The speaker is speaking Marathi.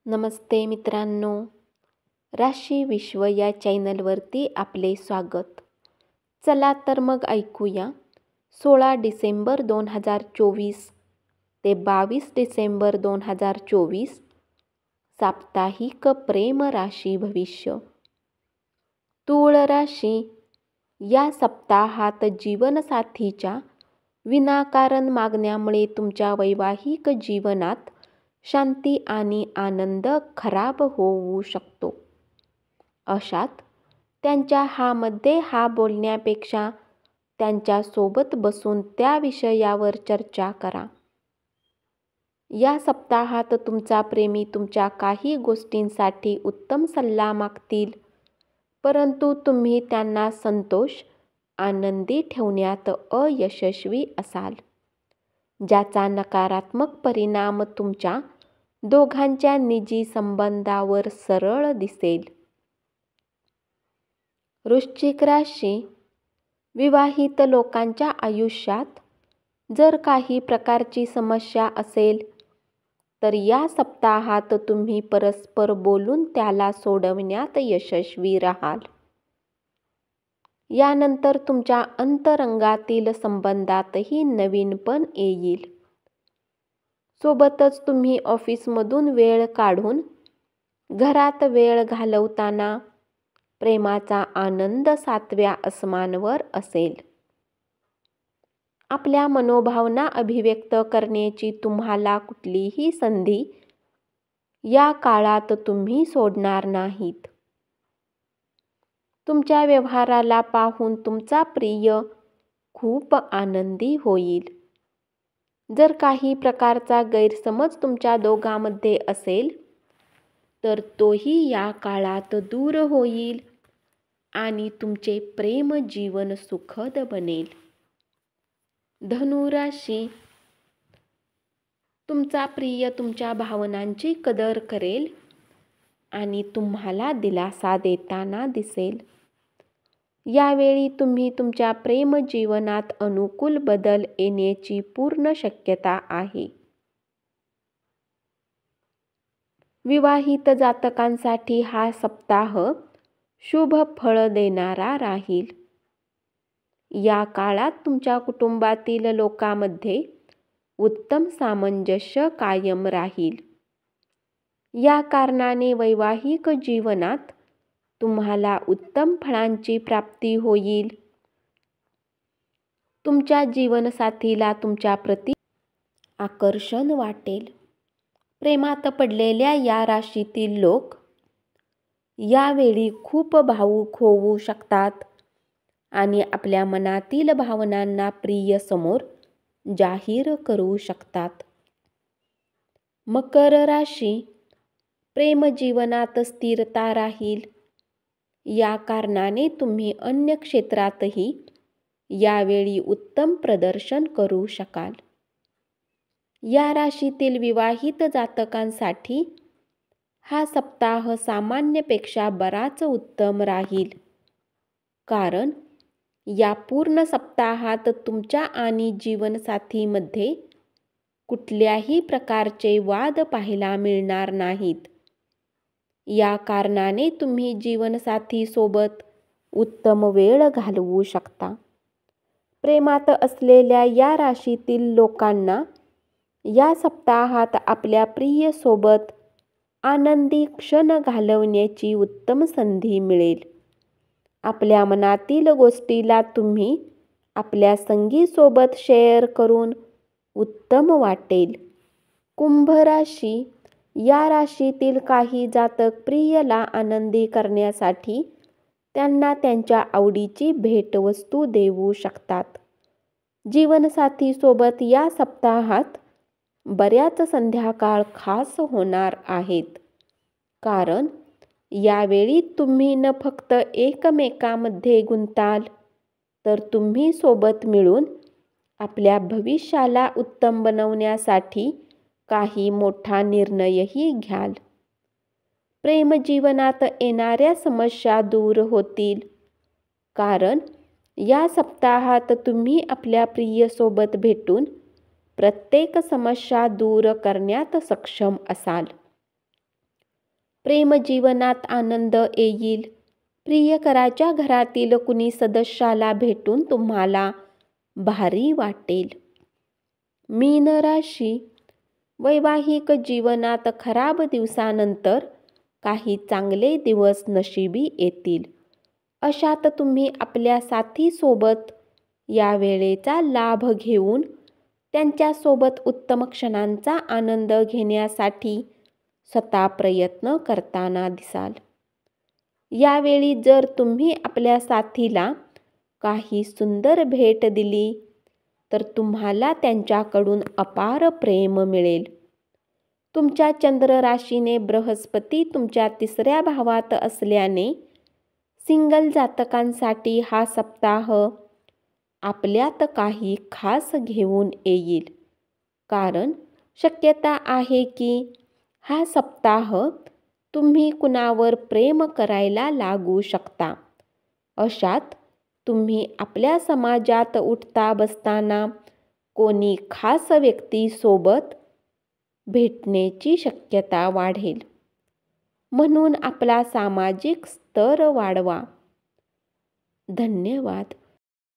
नमस्ते मित्रांनो, राशी विश्व या चॅनलवरती आपले स्वागत. चला तर मग ऐकूया 16 डिसेंबर 2024 ते 22 डिसेंबर 2024 साप्ताहिक प्रेम राशी भविष्य. तूळ राशी, या सप्ताहात जीवनसाथीच्या विनाकारण मागण्यामुळे तुमच्या वैवाहिक जीवनात शांती आणि आनंद खराब होऊ शकतो. अशात त्यांच्या मध्ये बोलण्यापेक्षा त्यांच्यासोबत बसून त्या विषयावर चर्चा करा. या सप्ताहात तुमचा प्रेमी तुमच्या काही गोष्टींसाठी उत्तम सल्ला मागतील, परंतु तुम्ही त्यांना संतोष आनंदी ठेवण्यात अयशस्वी असाल, ज्याचा नकारात्मक परिणाम तुमच्या दोघांच्या निजी संबंधावर सरळ दिसेल. वृश्चिक राशी, विवाहित लोकांच्या आयुष्यात जर काही प्रकारची समस्या असेल तर या सप्ताहात तुम्ही परस्पर बोलून त्याला सोडवण्यात यशस्वी राहाल. यानंतर तुमच्या अंतरंगातील संबंधातही नवीनपण येईल. सोबतच तुम्ही ऑफिसमधून वेळ काढून घरात वेळ घालवताना प्रेमाचा आनंद 7व्या आसमानावर असेल. आपल्या मनोभावना अभिव्यक्त करण्याची तुम्हाला कुठलीही संधी या काळात तुम्ही सोडणार नाहीत. तुमच्या व्यवहाराला पाहून तुमचा प्रिय खूप आनंदी होईल. जर काही प्रकारचा गैरसमज तुमच्या दोघांमध्ये असेल तर तोही या काळात दूर होईल आणि तुमचे प्रेम जीवन सुखद बनेल. धनु राशी, तुमचा प्रिय तुमच्या भावनांची कदर करेल आणि तुम्हाला दिलासा देताना दिसेल. यावेळी तुम्ही तुमच्या प्रेम जीवनात अनुकूल बदल येण्याची पूर्ण शक्यता आहे. विवाहित जातकांसाठी हा सप्ताह शुभ फळ देणारा राहील. या काळात तुमच्या कुटुंबातील लोकांमध्ये उत्तम सामंजस्य कायम राहील. या कारणाने वैवाहिक जीवनात तुम्हाला उत्तम फळांची प्राप्ती होईल. तुमच्या जीवनसाथीला तुमच्या प्रती आकर्षण वाटेल. प्रेमात पडलेल्या या राशीतील लोक यावेळी खूप भावूक होऊ शकतात आणि आपल्या मनातील भावनांना प्रिय समोर जाहीर करू शकतात. मकर राशी, प्रेम जीवनात स्थिरता राहील. या कारणाने तुम्ही अन्य क्षेत्रातही यावेळी उत्तम प्रदर्शन करू शकाल. या राशीतील विवाहित जातकांसाठी हा सप्ताह सामान्यपेक्षा बराच उत्तम राहील, कारण या पूर्ण सप्ताहात तुमच्या आणि जीवनसाथीमध्ये कुठल्याही प्रकारचे वाद पाहायला मिळणार नाहीत. या कारणाने तुम्ही जीवनसाथीसोबत उत्तम वेळ घालवू शकता. प्रेमात असलेल्या या राशीतील लोकांना या सप्ताहात आपल्या प्रिय सोबत आनंदी क्षण घालवण्याची उत्तम संधी मिळेल. आपल्या मनातील गोष्टीला तुम्ही आपल्या संगीसोबत शेअर करून उत्तम वाटेल. कुंभ राशी, या राशीतील काही जातक प्रियला आनंदी करण्यासाठी त्यांना त्यांच्या आवडीची भेटवस्तू देऊ शकतात. जीवनसाथीसोबत या सप्ताहात बऱ्याच संध्याकाळ खास होणार आहेत, कारण यावेळी तुम्ही न फक्त एकमेकांमध्ये गुंताल तर तुम्ही सोबत मिळून आपल्या भविष्याला उत्तम बनवण्यासाठी काही मोठा निर्णयही घ्याल. प्रेमजीवनात येणाऱ्या समस्या दूर होतील, कारण या सप्ताहात तुम्ही आपल्या प्रियसोबत भेटून प्रत्येक समस्या दूर करण्यात सक्षम असाल. प्रेमजीवनात आनंद येईल. प्रियकराच्या घरातील कुणी सदस्याला भेटून तुम्हाला भारी वाटेल. मीन राशी. वैवाहिक जीवनात खराब दिवसानंतर काही चांगले दिवस नशिबी येतील. अशात तुम्ही आपल्या साथीसोबत या वेळेचा लाभ घेऊन त्यांच्यासोबत उत्तम क्षणांचा आनंद घेण्यासाठी स्वतः प्रयत्न करताना दिसाल. यावेळी जर तुम्ही आपल्या साथीला काही सुंदर भेट दिली तर तुम्हाला त्यांच्याकडून अपार प्रेम मिळेल. तुमच्या चंद्र राशीने बृहस्पती तुमच्या 3ऱ्या भावात असल्याने सिंगल जातकांसाठी हा सप्ताह आपल्यात काही खास घेऊन येईल. कारण शक्यता आहे की हा सप्ताह तुम्ही कुणावर प्रेम करायला लागू शकता. अशात तुम्ही आपल्या समाजात उठता बसताना कोणी खास व्यक्तीसोबत भेटण्याची शक्यता वाढेल. म्हणून आपला सामाजिक स्तर वाढवा. धन्यवाद.